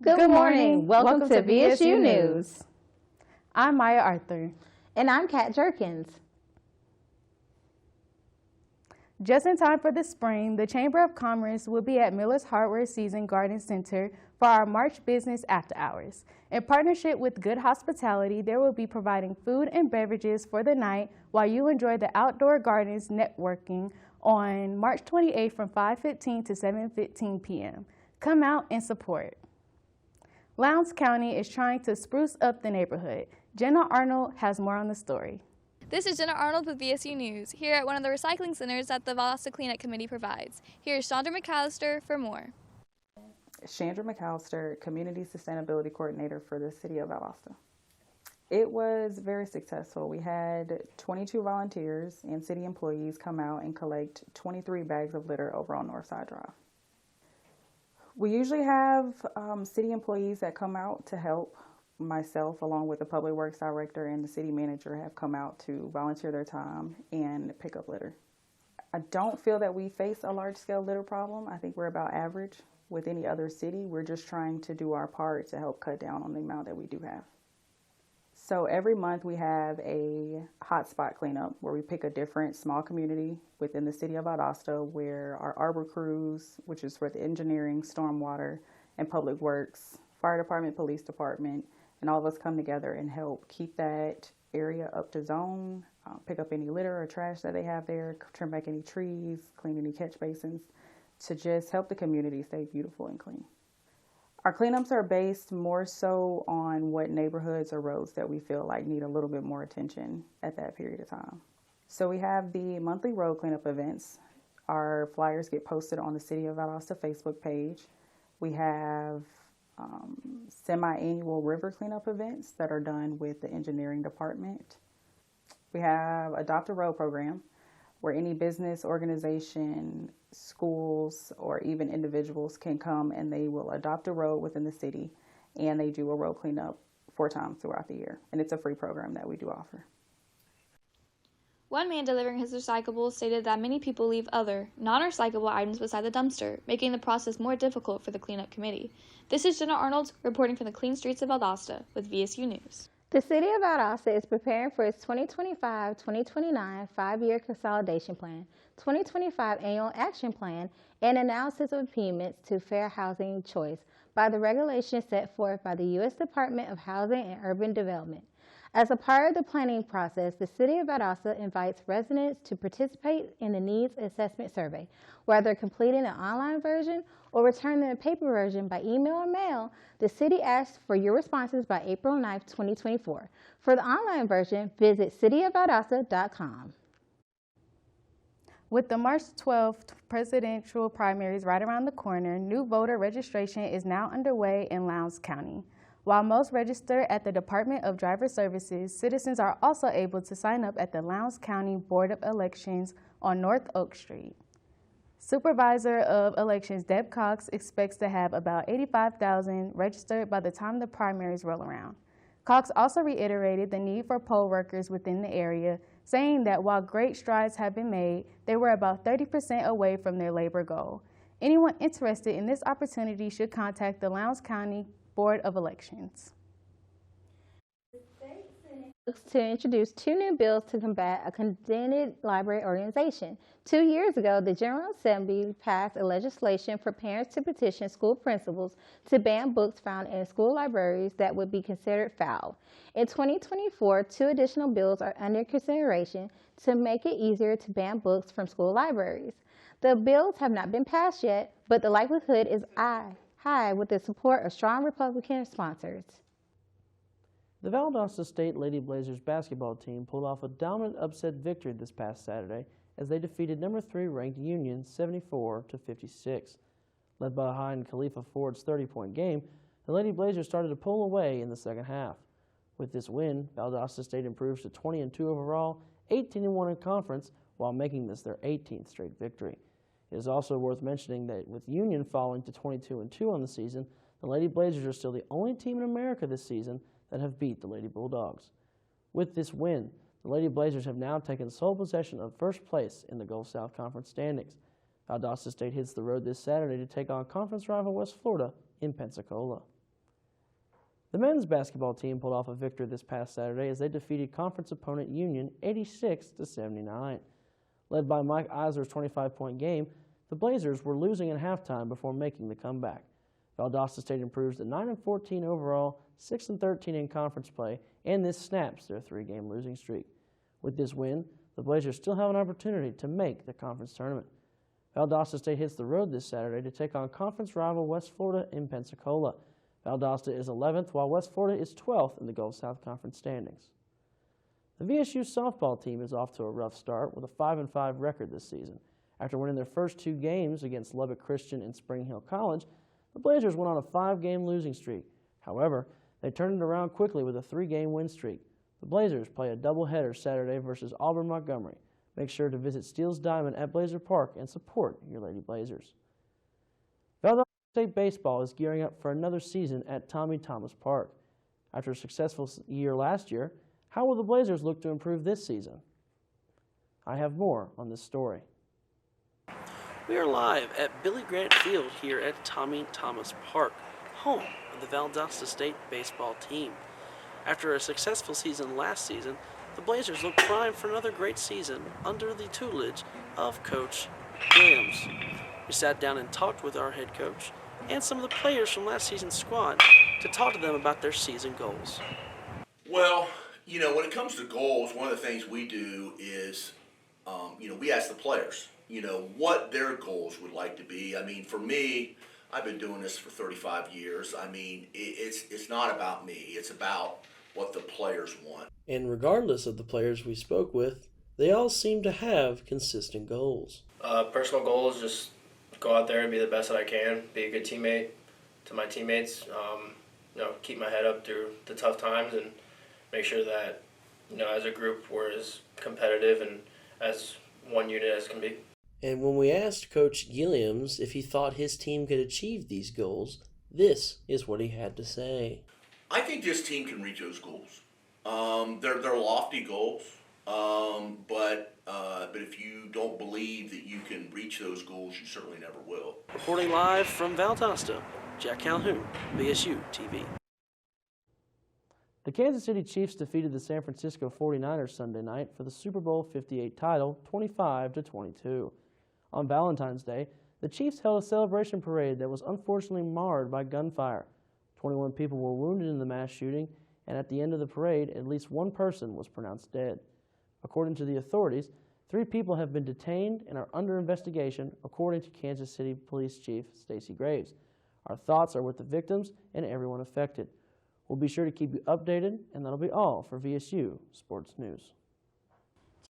Good morning. Welcome to VSU News. I'm Maya Arthur. And I'm Kat Jerkins. Just in time for the spring, the Chamber of Commerce will be at Miller's Hardware Season Garden Center for our March Business After Hours. In partnership with Good Hospitality, they will be providing food and beverages for the night while you enjoy the Outdoor Gardens networking on March 28th from 5:15 to 7:15 p.m. Come out and support. Lowndes County is trying to spruce up the neighborhood. Jenna Arnold has more on the story. This is Jenna Arnold with VSU News, here at one of the recycling centers that the Valdosta Cleanup Committee provides. Here's Chandra McAllister for more. Chandra McAllister, Community Sustainability Coordinator for the City of Valdosta. It was very successful. We had 22 volunteers and city employees come out and collect 23 bags of litter over on Northside Drive. We usually have city employees that come out to help. Myself, along with the Public Works Director and the City Manager, have come out to volunteer their time and pick up litter. I don't feel that we face a large-scale litter problem. I think we're about average with any other city. We're just trying to do our part to help cut down on the amount that we do have. So every month we have a hotspot cleanup where we pick a different small community within the city of Valdosta where our arbor crews, which is for the engineering, stormwater, and public works, fire department, police department, and all of us come together and help keep that area up to zone, pick up any litter or trash that they have there, trim back any trees, clean any catch basins, to just help the community stay beautiful and clean. Our cleanups are based more so on what neighborhoods or roads that we feel like need a little bit more attention at that period of time. So we have the monthly road cleanup events. Our flyers get posted on the City of Valdosta Facebook page. We have semi-annual river cleanup events that are done with the engineering department. We have Adopt a Road program where any business, organization, schools, or even individuals can come and they will adopt a road within the city, and they do a road cleanup 4 times throughout the year. And it's a free program that we do offer. One man delivering his recyclables stated that many people leave other, non-recyclable items beside the dumpster, making the process more difficult for the cleanup committee. This is Jenna Arnold reporting from the Clean Streets of Valdosta with VSU News. The City of Valdosta is preparing for its 2025-2029 5-year consolidation plan, 2025 annual action plan, and analysis of impediments to fair housing choice by the regulations set forth by the U.S. Department of Housing and Urban Development. As a part of the planning process, the City of Valdosta invites residents to participate in the Needs Assessment Survey, whether completing an online version or returning a paper version by email or mail. The City asks for your responses by April 9, 2024. For the online version, visit cityofvaldosta.com. With the March 12th presidential primaries right around the corner, new voter registration is now underway in Lowndes County. While most register at the Department of Driver Services, citizens are also able to sign up at the Lowndes County Board of Elections on North Oak Street. Supervisor of Elections Deb Cox expects to have about 85,000 registered by the time the primaries roll around. Cox also reiterated the need for poll workers within the area, saying that while great strides have been made, they were about 30% away from their labor goal. Anyone interested in this opportunity should contact the Lowndes County Board of Elections. Looks to introduce 2 new bills to combat a condemned library organization. 2 years ago, the General Assembly passed a legislation for parents to petition school principals to ban books found in school libraries that would be considered foul. In 2024, 2 additional bills are under consideration to make it easier to ban books from school libraries. The bills have not been passed yet, but the likelihood is high with the support of strong Republican sponsors. The Valdosta State Lady Blazers basketball team pulled off a dominant upset victory this past Saturday as they defeated number 3 ranked Union 74-56. Led behind Khalifa Ford's 30-point game, the Lady Blazers started to pull away in the second half. With this win, Valdosta State improves to 20-2 overall, 18-1 in conference, while making this their 18th straight victory. It is also worth mentioning that with Union falling to 22-2 on the season, the Lady Blazers are still the only team in America this season that have beat the Lady Bulldogs. With this win, the Lady Blazers have now taken sole possession of first place in the Gulf South Conference standings. Valdosta State hits the road this Saturday to take on conference rival West Florida in Pensacola. The men's basketball team pulled off a victory this past Saturday as they defeated conference opponent Union 86-79. Led by Mike Eisler's 25-point game, the Blazers were losing at halftime before making the comeback. Valdosta State improves to 9-14 overall, 6-13 in conference play, and this snaps their 3-game losing streak. With this win, the Blazers still have an opportunity to make the conference tournament. Valdosta State hits the road this Saturday to take on conference rival West Florida in Pensacola. Valdosta is 11th, while West Florida is 12th in the Gulf South Conference standings. The VSU softball team is off to a rough start with a 5-5 record this season. After winning their first 2 games against Lubbock Christian and Spring Hill College, the Blazers went on a 5-game losing streak. However, they turned it around quickly with a 3-game win streak. The Blazers play a doubleheader Saturday versus Auburn Montgomery. Make sure to visit Steele's Diamond at Blazer Park and support your Lady Blazers. Valdosta State Baseball is gearing up for another season at Tommy Thomas Park. After a successful year last year, how will the Blazers look to improve this season? I have more on this story. We are live at Billy Grant Field here at Tommy Thomas Park, home of the Valdosta State baseball team. After a successful season last season, the Blazers look primed for another great season under the tutelage of Coach Williams. We sat down and talked with our head coach and some of the players from last season's squad to talk to them about their season goals. Well, when it comes to goals, one of the things we do is, we ask the players, what their goals would like to be. I mean, for me, I've been doing this for 35 years. I mean, it's not about me. It's about what the players want. And regardless of the players we spoke with, they all seem to have consistent goals. Personal goal is just go out there and be the best that I can, be a good teammate to my teammates, keep my head up through the tough times and make sure that, as a group we're as competitive and as one unit as can be. And when we asked Coach Williams if he thought his team could achieve these goals, this is what he had to say. I think this team can reach those goals. They're lofty goals, but if you don't believe that you can reach those goals, you certainly never will. Reporting live from Valdosta, Jack Calhoun, VSU TV. The Kansas City Chiefs defeated the San Francisco 49ers Sunday night for the Super Bowl 58 title, 25-22. On Valentine's Day, the Chiefs held a celebration parade that was unfortunately marred by gunfire. 21 people were wounded in the mass shooting, and at the end of the parade, at least one person was pronounced dead. According to the authorities, 3 people have been detained and are under investigation, according to Kansas City Police Chief Stacey Graves. Our thoughts are with the victims and everyone affected. We'll be sure to keep you updated, and that'll be all for VSU Sports News.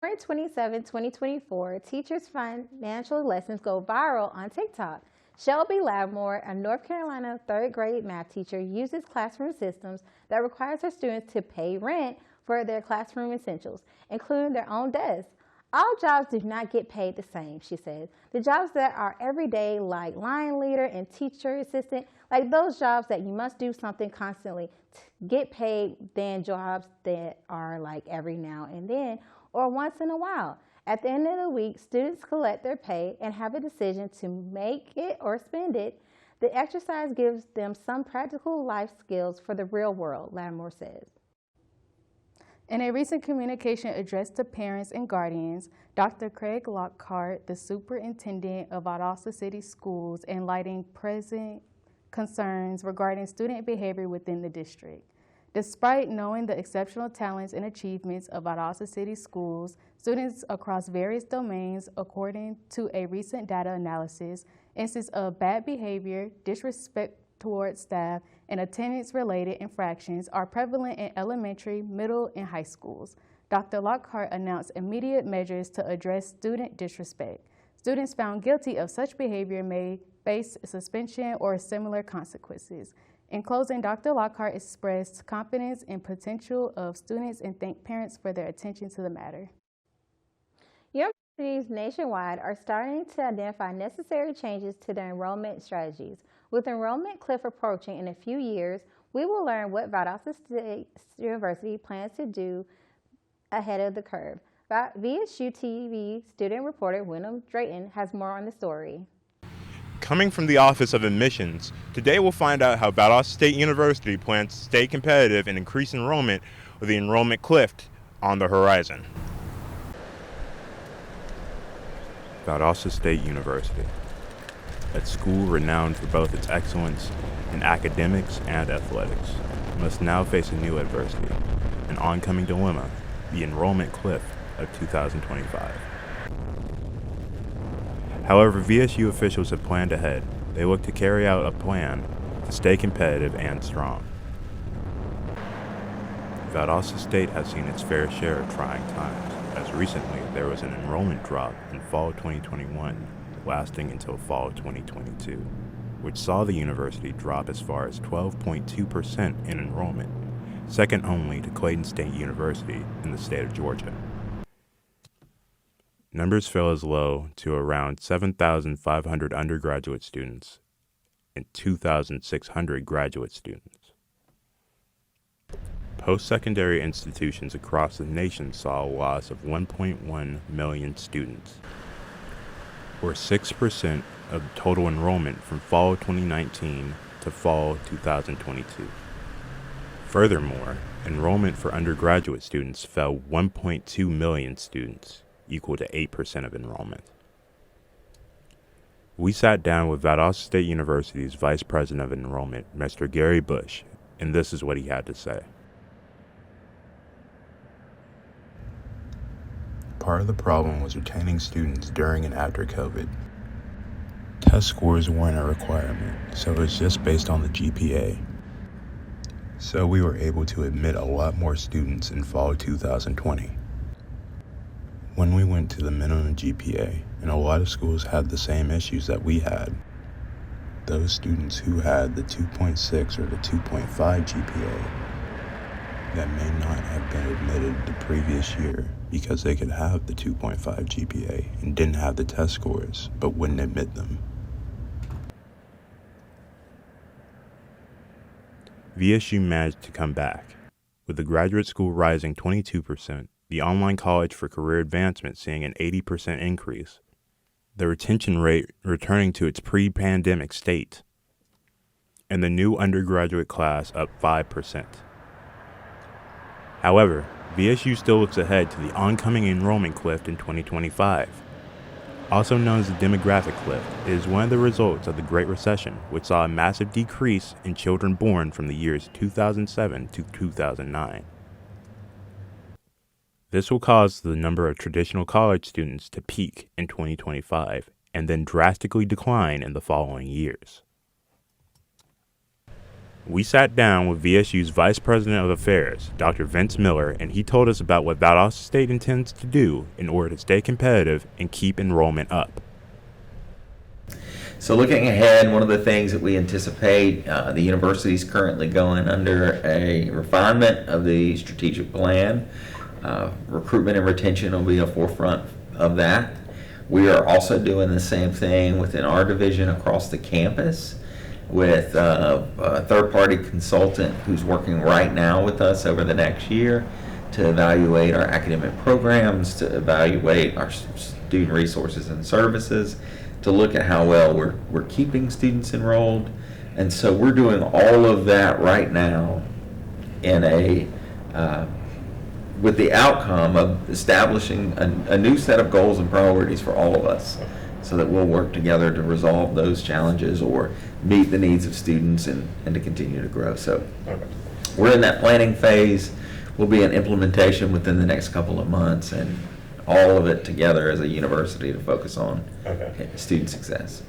January 27, 2024, teachers' financial lessons go viral on TikTok. Shelby Lavmore, a North Carolina 3rd grade math teacher, uses classroom systems that requires her students to pay rent for their classroom essentials, including their own desks. All jobs do not get paid the same, she says. The jobs that are everyday, like line leader and teacher assistant, like those jobs that you must do something constantly, get paid than jobs that are like every now and then or once in a while. At the end of the week, students collect their pay and have a decision to make it or spend it. The exercise gives them some practical life skills for the real world, Lattimore says. In a recent communication addressed to parents and guardians, Dr. Craig Lockhart, the superintendent of Valdosta City Schools, enlightened present concerns regarding student behavior within the district. Despite knowing the exceptional talents and achievements of Valdosta City Schools, students across various domains, according to a recent data analysis, instances of bad behavior, disrespect towards staff, and attendance-related infractions are prevalent in elementary, middle, and high schools. Dr. Lockhart announced immediate measures to address student disrespect. Students found guilty of such behavior may face suspension or similar consequences. In closing, Dr. Lockhart expressed confidence in potential of students and thanked parents for their attention to the matter. Universities nationwide are starting to identify necessary changes to their enrollment strategies. With enrollment cliff approaching in a few years, we will learn what Valdosta State University plans to do ahead of the curve. VSU TV student reporter Wyndham Drayton has more on the story. Coming from the Office of Admissions, today we'll find out how Valdosta State University plans to stay competitive and increase enrollment with the enrollment cliff on the horizon. Valdosta State University, a school renowned for both its excellence in academics and athletics, must now face a new adversity, an oncoming dilemma, the enrollment cliff of 2025. However, VSU officials have planned ahead. They look to carry out a plan to stay competitive and strong. Valdosta State has seen its fair share of trying times, as recently there was an enrollment drop in fall 2021, lasting until fall 2022, which saw the university drop as far as 12.2% in enrollment, second only to Clayton State University in the state of Georgia. Numbers fell as low to around 7,500 undergraduate students and 2,600 graduate students. Post-secondary institutions across the nation saw a loss of 1.1 million students, or 6% of total enrollment from fall 2019 to fall 2022. Furthermore, enrollment for undergraduate students fell 1.2 million students, equal to 8% of enrollment. We sat down with Valdosta State University's Vice President of Enrollment, Mr. Gary Bush, and this is what he had to say. Part of the problem was retaining students during and after COVID. Test scores weren't a requirement, so it was just based on the GPA. So we were able to admit a lot more students in fall 2020. When we went to the minimum GPA, and a lot of schools had the same issues that we had, those students who had the 2.6 or the 2.5 GPA that may not have been admitted the previous year because they could have the 2.5 GPA and didn't have the test scores, but wouldn't admit them. VSU managed to come back, with the graduate school rising 22%, the online college for career advancement seeing an 80% increase, the retention rate returning to its pre-pandemic state, and the new undergraduate class up 5%. However, VSU still looks ahead to the oncoming enrollment cliff in 2025. Also known as the demographic cliff, it is one of the results of the Great Recession, which saw a massive decrease in children born from the years 2007 to 2009. This will cause the number of traditional college students to peak in 2025 and then drastically decline in the following years. We sat down with VSU's Vice President of Affairs, Dr. Vince Miller, and he told us about what Valdosta State intends to do in order to stay competitive and keep enrollment up. So looking ahead, one of the things that we anticipate, the university is currently going under a refinement of the strategic plan. Recruitment and retention will be a forefront of that. We are also doing the same thing within our division across the campus with a third-party consultant who's working right now with us over the next year to evaluate our academic programs, to evaluate our student resources and services, to look at how well we're keeping students enrolled. And so we're doing all of that right now in a with the outcome of establishing a new set of goals and priorities for all of us so that we'll work together to resolve those challenges or meet the needs of students and to continue to grow. So we're in that planning phase. We'll be in implementation within the next couple of months, and all of it together as a university to focus on student success.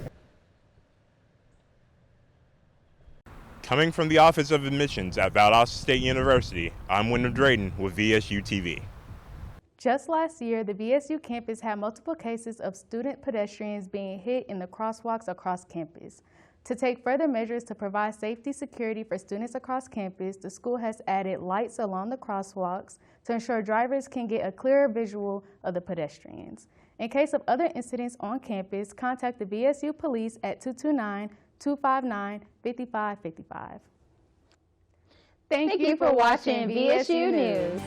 Coming from the Office of Admissions at Valdosta State University, I'm Wyndham Drayton with VSU TV. Just last year, the VSU campus had multiple cases of student pedestrians being hit in the crosswalks across campus. To take further measures to provide safety security for students across campus, the school has added lights along the crosswalks to ensure drivers can get a clearer visual of the pedestrians. In case of other incidents on campus, contact the VSU police at 229-259-5555. Thank you for watching VSU News.